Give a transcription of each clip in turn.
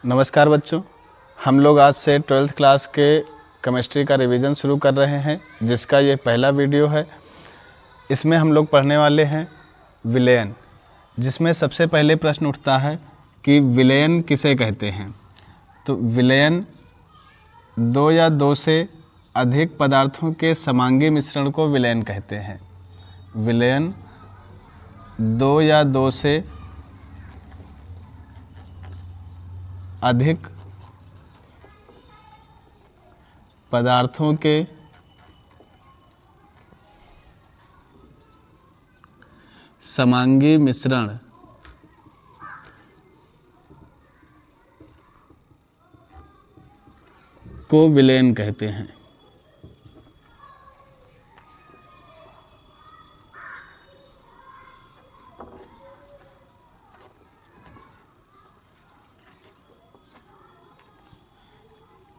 नमस्कार बच्चों, हम लोग आज से 12th क्लास के केमिस्ट्री का रिवीजन शुरू कर रहे हैं, जिसका ये पहला वीडियो है। इसमें हम लोग पढ़ने वाले हैं विलयन, जिसमें सबसे पहले प्रश्न उठता है कि विलयन किसे कहते हैं। तो विलयन दो या दो से अधिक पदार्थों के समांगी मिश्रण को विलयन कहते हैं। विलयन दो या दो से अधिक पदार्थों के समांगी मिश्रण को विलयन कहते हैं।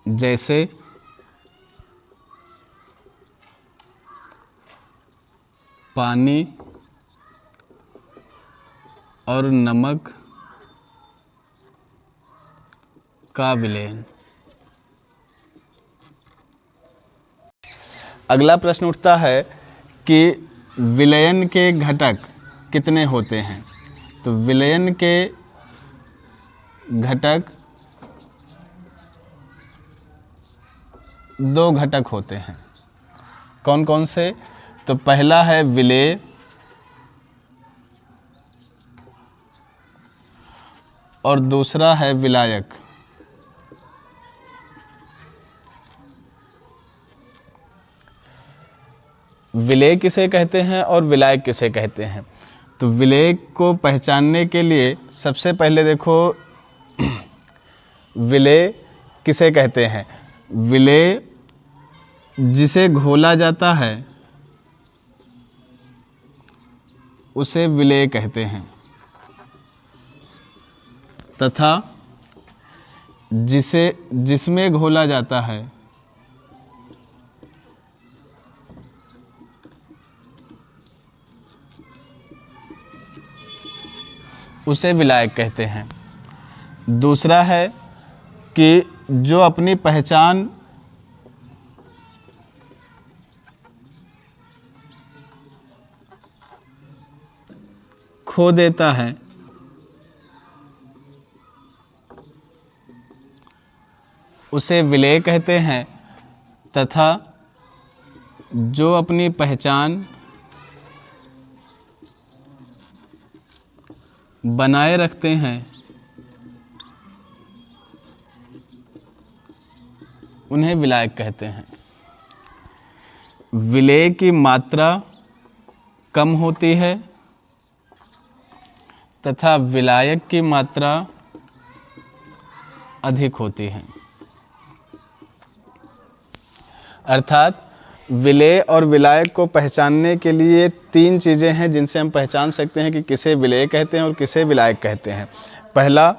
जैसे पानी और नमक का विलयन। अगला प्रश्न उठता है कि विलयन के घटक कितने होते हैं। तो विलयन के घटक दो घटक होते हैं। कौन कौन से? तो पहला है विलेय और दूसरा है विलायक। विलेय किसे कहते हैं और विलायक किसे कहते हैं? तो विलेय को पहचानने के लिए सबसे पहले देखो विलेय किसे कहते हैं। विलेय जिसे घोला जाता है उसे विलेय कहते हैं, तथा जिसमें घोला जाता है उसे विलायक कहते हैं। दूसरा है कि जो अपनी पहचान खो देता है उसे विलेय कहते हैं, तथा जो अपनी पहचान बनाए रखते हैं उन्हें विलायक कहते हैं। विलेय की मात्रा कम होती है तथा विलायक की मात्रा अधिक होती है। अर्थात विलेय और विलायक को पहचानने के लिए तीन चीज़ें हैं जिनसे हम पहचान सकते हैं कि किसे विलेय कहते हैं और किसे विलायक कहते हैं। पहला,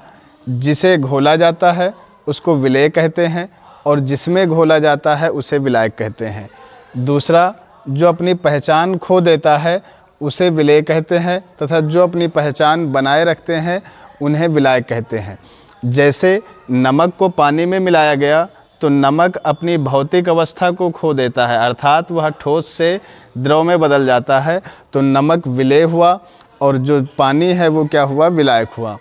जिसे घोला जाता है उसको विलेय कहते हैं और जिसमें घोला जाता है उसे विलायक कहते हैं। दूसरा, जो अपनी पहचान खो देता है उसे विलेय कहते हैं, तथा जो अपनी पहचान बनाए रखते हैं उन्हें विलायक कहते हैं। जैसे नमक को पानी में मिलाया गया तो नमक अपनी भौतिक अवस्था को खो देता है, अर्थात वह ठोस से द्रव में बदल जाता है, तो नमक विलेय हुआ और जो पानी है वो क्या हुआ? विलायक हुआ।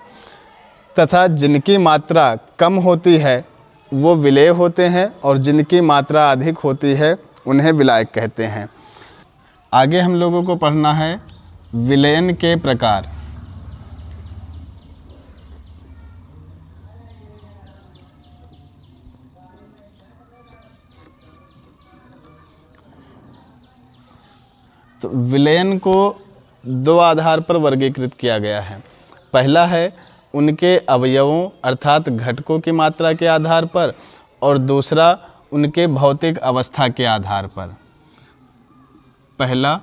तथा जिनकी मात्रा कम होती है वो विलेय होते हैं और जिनकी मात्रा अधिक होती है उन्हें विलायक कहते हैं। आगे हम लोगों को पढ़ना है विलयन के प्रकार। तो विलयन को दो आधार पर वर्गीकृत किया गया है। पहला है उनके अवयवों अर्थात घटकों की मात्रा के आधार पर, और दूसरा उनके भौतिक अवस्था के आधार पर। पहला,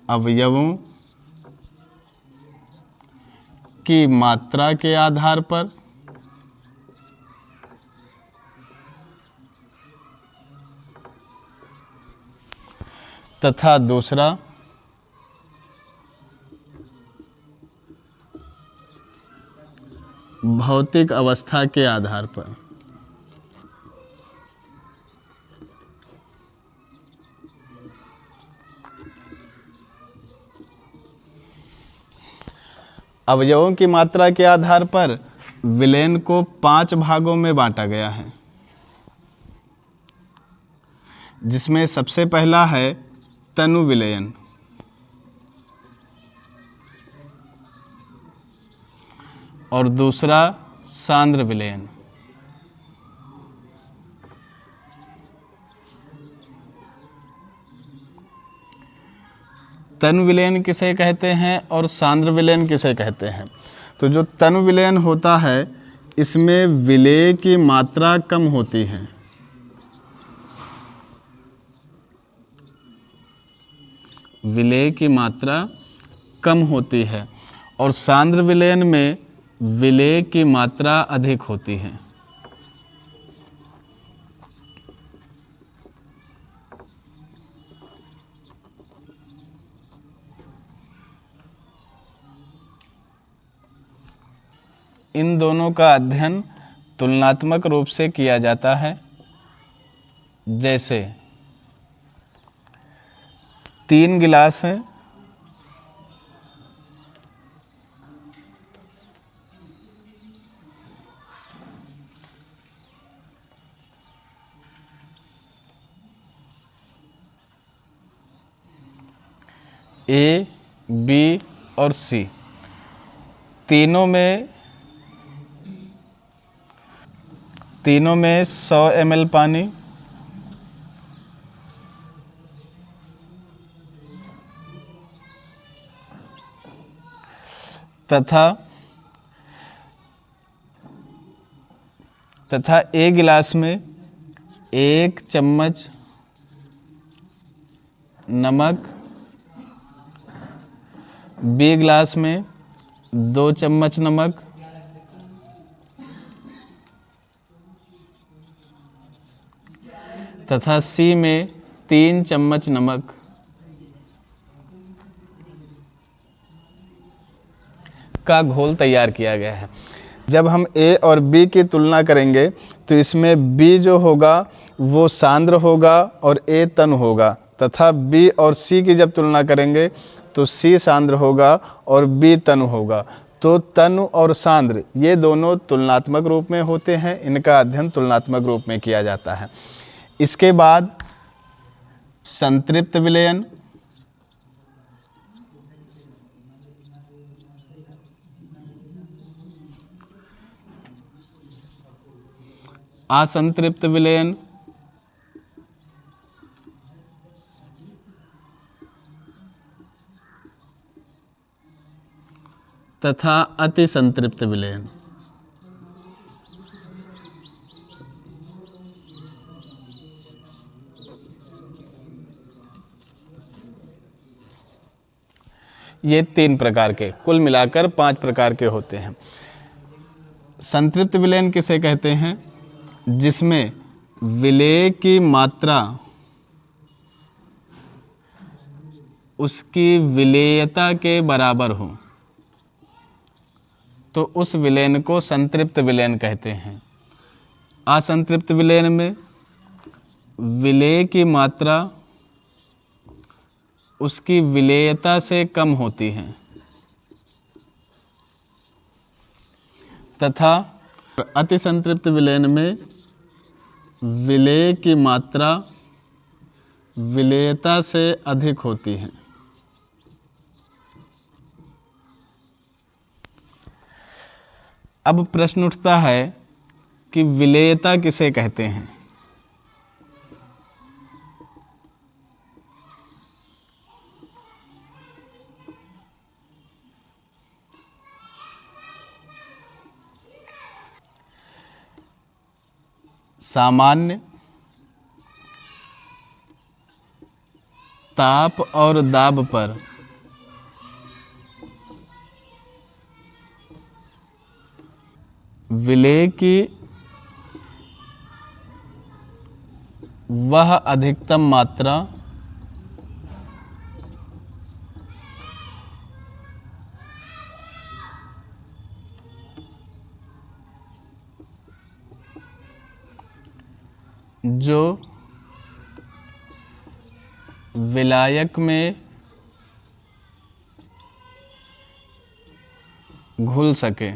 अवयवों की मात्रा के आधार पर, तथा दूसरा भौतिक अवस्था के आधार पर। अवयवों की मात्रा के आधार पर विलयन को 5 भागों में बांटा गया है, जिसमें सबसे पहला है तनु विलयन, और दूसरा सांद्र विलयन। तनु विलयन किसे कहते हैं और सांद्र विलयन किसे कहते हैं? तो जो तनु विलयन होता है, इसमें विलेय की मात्रा कम होती है। विलेय की मात्रा कम होती है, और सांद्र विलयन में विलेय की मात्रा अधिक होती है। इन दोनों का अध्ययन तुलनात्मक रूप से किया जाता है। जैसे 3 गिलास हैं, ए, बी और सी, तीनों में 100 ml पानी, तथा एक गिलास में 1 चम्मच नमक, बी गिलास में 2 चम्मच नमक, तथा सी में 3 चम्मच नमक का घोल तैयार किया गया है। जब हम ए और बी की तुलना करेंगे तो इसमें बी जो होगा वो सांद्र होगा और ए तनु होगा, तथा बी और सी की जब तुलना करेंगे तो सी सांद्र होगा और बी तनु होगा। तो तनु और सांद्र ये दोनों तुलनात्मक रूप में होते हैं, इनका अध्ययन तुलनात्मक रूप में किया जाता है। इसके बाद संतृप्त विलयन, असंतृप्त विलयन, तथा अति संतृप्त विलयन। ये 3 प्रकार के, कुल मिलाकर 5 प्रकार के होते हैं। संतृप्त विलयन किसे कहते हैं? जिसमें विलेय की मात्रा उसकी विलेयता के बराबर हो, तो उस विलयन को संतृप्त विलयन कहते हैं। असंतृप्त विलयन में विलेय की मात्रा उसकी विलेयता से कम होती है, तथा अति संतृप्त विलयन में विलेय की मात्रा विलेयता से अधिक होती है। अब प्रश्न उठता है कि विलेयता किसे कहते हैं? सामान्य ताप और दाब पर विलेय की वह अधिकतम मात्रा जो विलायक में घुल सके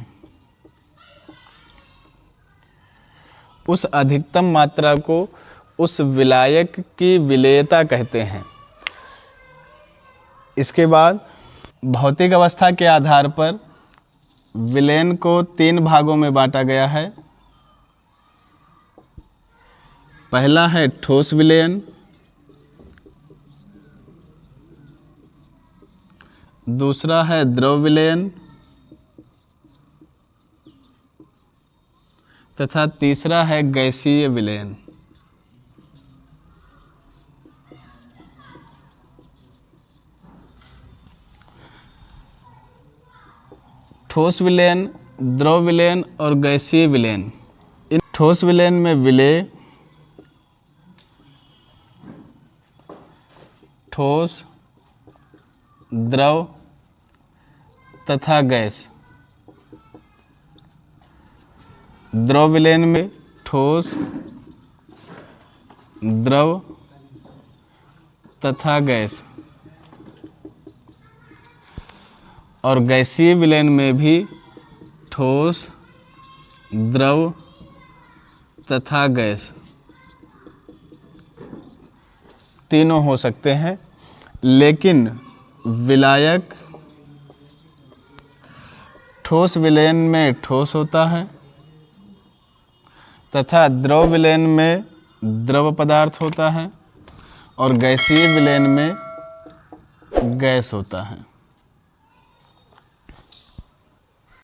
उस अधिकतम मात्रा को उस विलायक की विलेयता कहते हैं। इसके बाद भौतिक अवस्था के आधार पर विलयन को 3 भागों में बांटा गया है। पहला है ठोस विलयन, दूसरा है द्रव विलयन तथा तीसरा है गैसीय विलयन। ठोस विलयन, द्रव विलयन और गैसीय विलयन। इन ठोस विलयन में विलेय, ठोस, द्रव तथा गैस। द्रव विलयन में ठोस, द्रव तथा गैस और गैसीय विलयन में भी ठोस, द्रव तथा गैस तीनों हो सकते हैं। लेकिन विलायक ठोस विलयन में ठोस होता है तथा द्रव विलयन में द्रव पदार्थ होता है और गैसीय विलयन में गैस होता है।